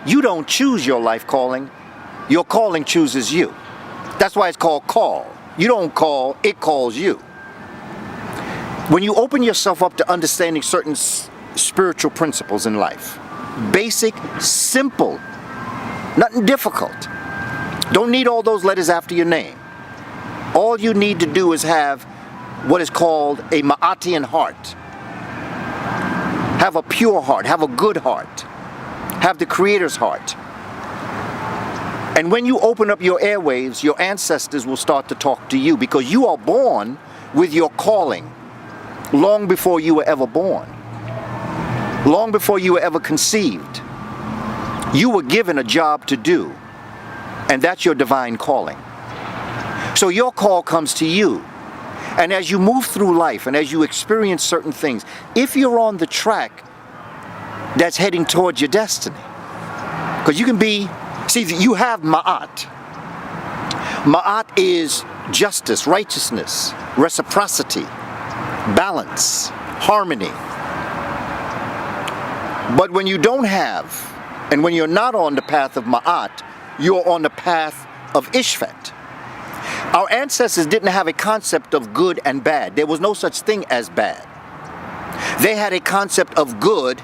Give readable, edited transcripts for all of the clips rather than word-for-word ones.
You don't choose your life calling. Your calling chooses you. That's why it's called call. You don't call, it calls you. When you open yourself up to understanding certain spiritual principles in life, basic, simple, nothing difficult. Don't need all those letters after your name. All you need to do is have what is called a Ma'atian heart. Have a pure heart, have a good heart, have the Creator's heart. And when you open up your airwaves, your ancestors will start to talk to you, because you are born with your calling long before you were ever born, long before you were ever conceived. You were given a job to do, and that's your divine calling. So your call comes to you. And as you move through life and as you experience certain things, if you're on the track that's heading towards your destiny, because you can be, see, you have Ma'at. Ma'at is justice, righteousness, reciprocity, balance, harmony. But when you don't have, and when you're not on the path of Ma'at, you're on the path of Ishvat. Our ancestors didn't have a concept of good and bad. There was no such thing as bad. They had a concept of good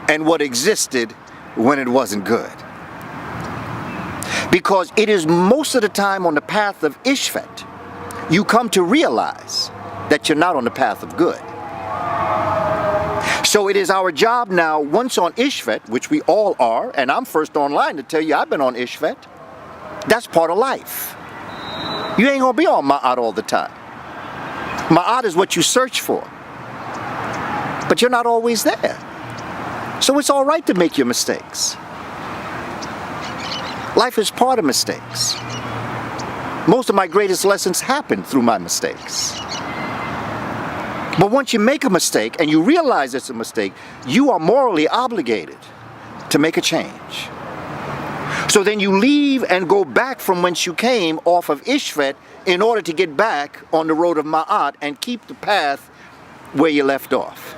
and what existed when it wasn't good. Because it is most of the time on the path of Ishvat, you come to realize that you're not on the path of good. So it is our job now, once on Ishvat, which we all are, and I'm first online to tell you I've been on Ishvat, that's part of life. You ain't gonna be on Ma'at all the time. Ma'at is what you search for. But you're not always there. So it's all right to make your mistakes. Life is part of mistakes. Most of my greatest lessons happen through my mistakes. But once you make a mistake and you realize it's a mistake, you are morally obligated to make a change. So then you leave and go back from whence you came off of Ishvat in order to get back on the road of Ma'at and keep the path where you left off.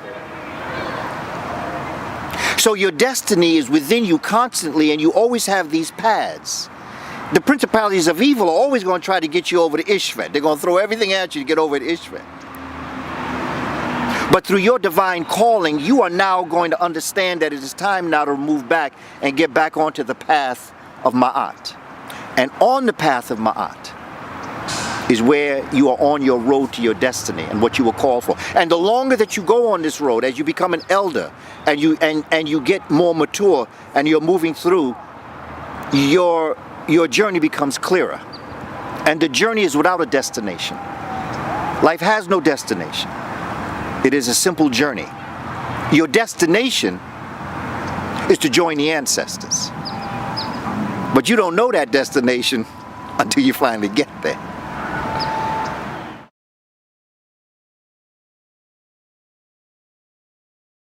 So your destiny is within you constantly, and you always have these paths. The principalities of evil are always going to try to get you over to Ishvat. They're going to throw everything at you to get over to Ishvat. But through your divine calling, you are now going to understand that it is time now to move back and get back onto the path of Ma'at. And on the path of Ma'at is where you are on your road to your destiny and what you were called for. And the longer that you go on this road, as you become an elder and you get more mature and you're moving through, your journey becomes clearer. And the journey is without a destination. Life has no destination. It is a simple journey. Your destination is to join the ancestors. But you don't know that destination until you finally get there.